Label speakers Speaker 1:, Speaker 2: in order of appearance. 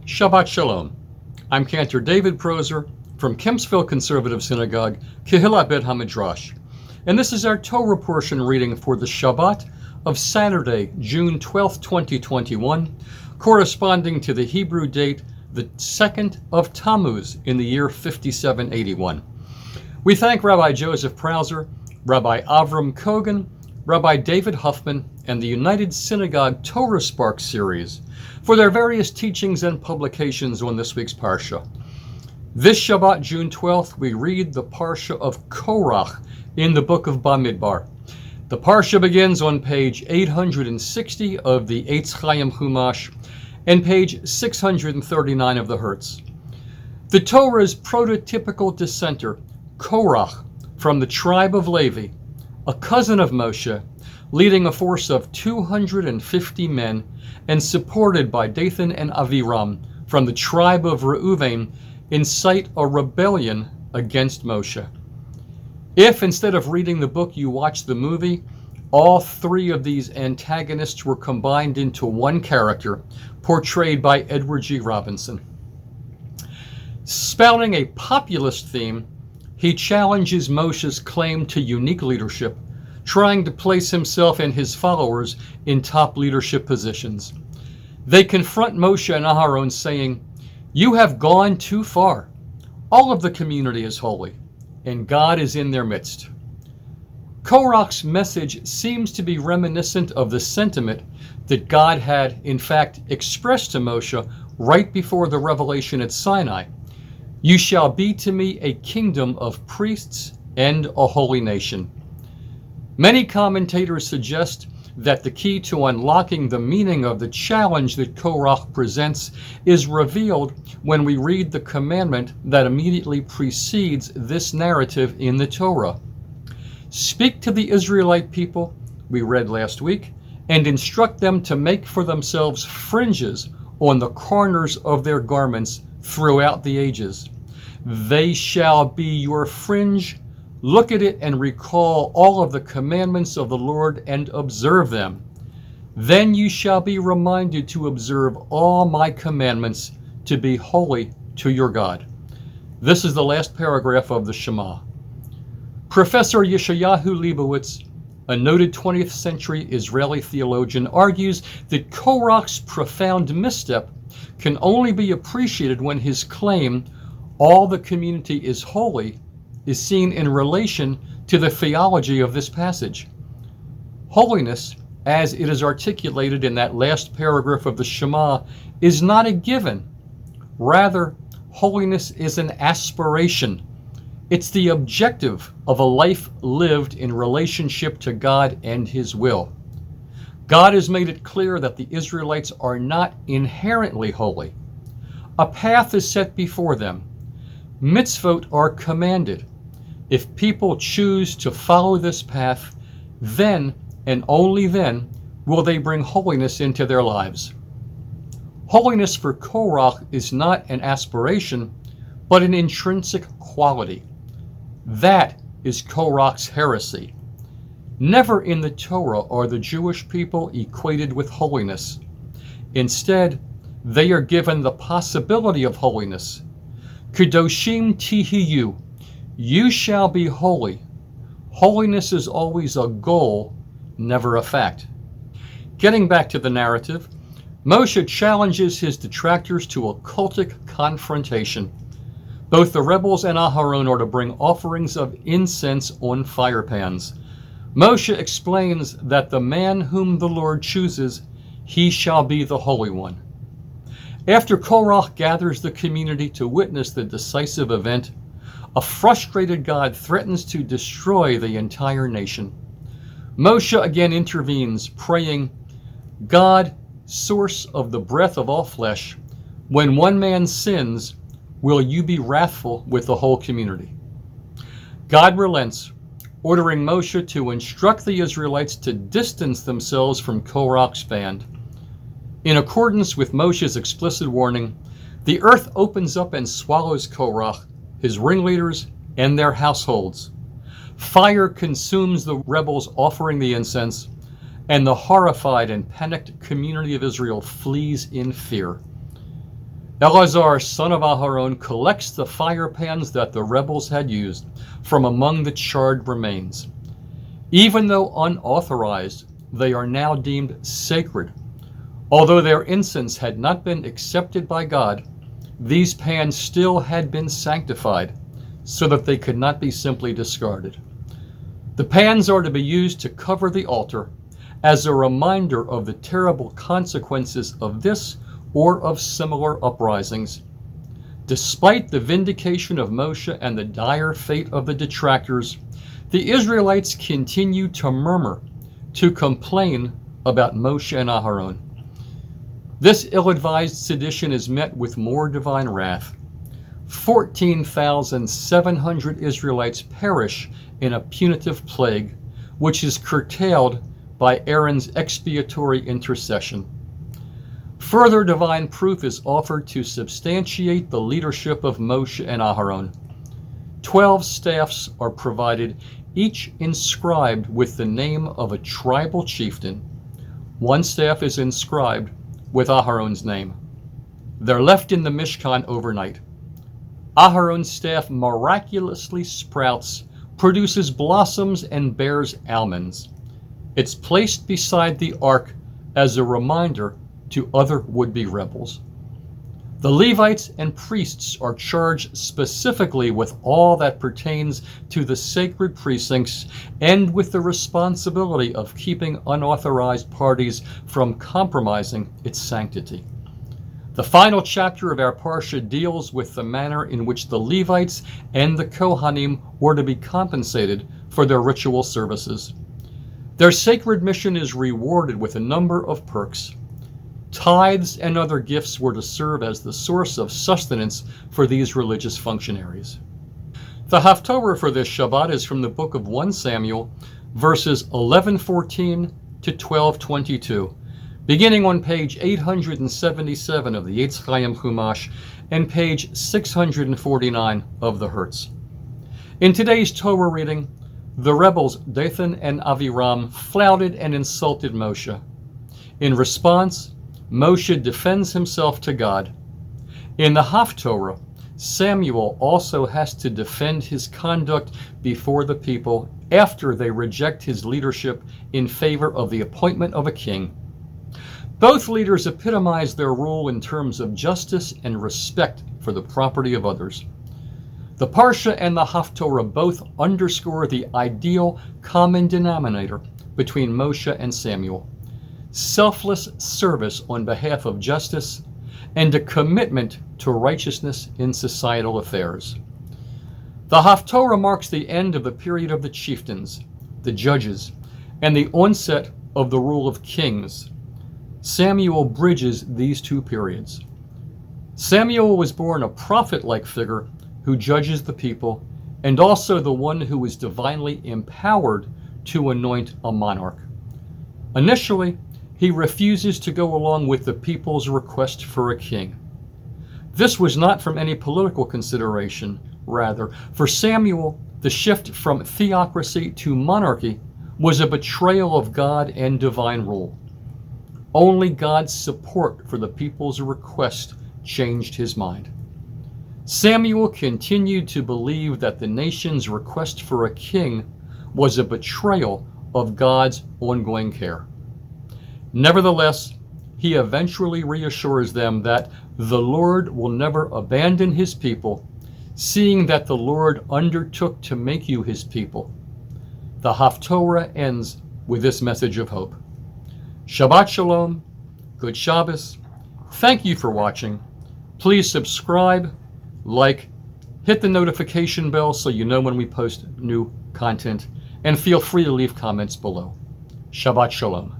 Speaker 1: Shabbat Shalom. I'm Cantor David Proser from Kempsville Conservative Synagogue, Kehillah Bet HaMidrash, and this is our Torah portion reading for the Shabbat of Saturday, June 12, 2021, corresponding to the Hebrew date, the 2nd of Tammuz in the year 5781. We thank Rabbi Joseph Prauser, Rabbi Avram Kogan, Rabbi David Huffman, and the United Synagogue Torah Spark series for their various teachings and publications on this week's Parsha. This Shabbat, June 12th, we read the Parsha of Korach in the book of Bamidbar. The Parsha begins on page 860 of the Eitz Chaim Chumash and page 639 of the Hertz. The Torah's prototypical dissenter, Korach, from the tribe of Levi, a cousin of Moshe, leading a force of 250 men and supported by Dathan and Aviram from the tribe of Reuven, incite a rebellion against Moshe. If instead of reading the book you watch the movie, all three of these antagonists were combined into one character, portrayed by Edward G. Robinson. Spouting a populist theme, he challenges Moshe's claim to unique leadership, trying to place himself and his followers in top leadership positions. They confront Moshe and Aharon, saying, "You have gone too far. All of the community is holy, and God is in their midst." Korach's message seems to be reminiscent of the sentiment that God had, in fact, expressed to Moshe right before the revelation at Sinai. "You shall be to me a kingdom of priests and a holy nation." Many commentators suggest that the key to unlocking the meaning of the challenge that Korach presents is revealed when we read the commandment that immediately precedes this narrative in the Torah. "Speak to the Israelite people," we read last week, "and instruct them to make for themselves fringes on the corners of their garments throughout the ages. They shall be your fringe. Look at it and recall all of the commandments of the Lord and observe them. Then you shall be reminded to observe all my commandments, to be holy to your God." This is the last paragraph of the Shema. Professor Yeshayahu Leibowitz, a noted 20th century Israeli theologian, argues that Korach's profound misstep can only be appreciated when his claim, "all the community is holy," is seen in relation to the theology of this passage. Holiness, as it is articulated in that last paragraph of the Shema, is not a given. Rather, holiness is an aspiration. It's the objective of a life lived in relationship to God and His will. God has made it clear that the Israelites are not inherently holy. A path is set before them. Mitzvot are commanded. If people choose to follow this path, then and only then will they bring holiness into their lives. Holiness for Korach is not an aspiration, but an intrinsic quality. That is Korach's heresy. Never in the Torah are the Jewish people equated with holiness. Instead, they are given the possibility of holiness. Kedoshim tihiyu. You shall be holy. Holiness is always a goal, never a fact. Getting back to the narrative, Moshe challenges his detractors to a cultic confrontation. Both the rebels and Aharon are to bring offerings of incense on fire pans. Moshe explains that the man whom the Lord chooses, he shall be the Holy One. After Korach gathers the community to witness the decisive event, a frustrated God threatens to destroy the entire nation. Moshe again intervenes, praying, "God, source of the breath of all flesh, when one man sins, will you be wrathful with the whole community?" God relents, ordering Moshe to instruct the Israelites to distance themselves from Korach's band. In accordance with Moshe's explicit warning, the earth opens up and swallows Korach, his ringleaders, and their households. Fire consumes the rebels offering the incense, and the horrified and panicked community of Israel flees in fear. Eleazar, son of Aharon, collects the fire pans that the rebels had used from among the charred remains. Even though unauthorized, they are now deemed sacred. Although their incense had not been accepted by God, these pans still had been sanctified so that they could not be simply discarded. The pans are to be used to cover the altar as a reminder of the terrible consequences of this or of similar uprisings. Despite the vindication of Moshe and the dire fate of the detractors, the Israelites continue to murmur, to complain about Moshe and Aharon. This ill-advised sedition is met with more divine wrath. 14,700 Israelites perish in a punitive plague, which is curtailed by Aaron's expiatory intercession. Further divine proof is offered to substantiate the leadership of Moshe and Aharon. 12 staffs are provided, each inscribed with the name of a tribal chieftain. One staff is inscribed with Aharon's name. They're left in the Mishkan overnight. Aharon's staff miraculously sprouts, produces blossoms, and bears almonds. It's placed beside the ark as a reminder to other would-be rebels. The Levites and priests are charged specifically with all that pertains to the sacred precincts and with the responsibility of keeping unauthorized parties from compromising its sanctity. The final chapter of our Parsha deals with the manner in which the Levites and the Kohanim were to be compensated for their ritual services. Their sacred mission is rewarded with a number of perks. Tithes and other gifts were to serve as the source of sustenance for these religious functionaries. The Haftorah for this Shabbat is from the book of 1 Samuel, verses 11:14 to 12:22, beginning on page 877 of the Eitz Chaim Chumash and page 649 of the Hertz. In today's Torah reading, the rebels Dathan and Aviram flouted and insulted Moshe. In response, Moshe defends himself to God. In the Haftorah, Samuel also has to defend his conduct before the people after they reject his leadership in favor of the appointment of a king. Both leaders epitomize their role in terms of justice and respect for the property of others. The Parsha and the Haftorah both underscore the ideal common denominator between Moshe and Samuel: selfless service on behalf of justice and a commitment to righteousness in societal affairs. The Haftorah marks the end of the period of the chieftains, the judges, and the onset of the rule of kings. Samuel bridges these two periods. Samuel was born a prophet-like figure who judges the people, and also the one who is divinely empowered to anoint a monarch. Initially, he refuses to go along with the people's request for a king. This was not from any political consideration. Rather, for Samuel, the shift from theocracy to monarchy was a betrayal of God and divine rule. Only God's support for the people's request changed his mind. Samuel continued to believe that the nation's request for a king was a betrayal of God's ongoing care. Nevertheless, he eventually reassures them that the Lord will never abandon his people, seeing that the Lord undertook to make you his people. The Haftorah ends with this message of hope. Shabbat Shalom, good Shabbos. Thank you for watching. Please subscribe, like, hit the notification bell so you know when we post new content, and feel free to leave comments below. Shabbat Shalom.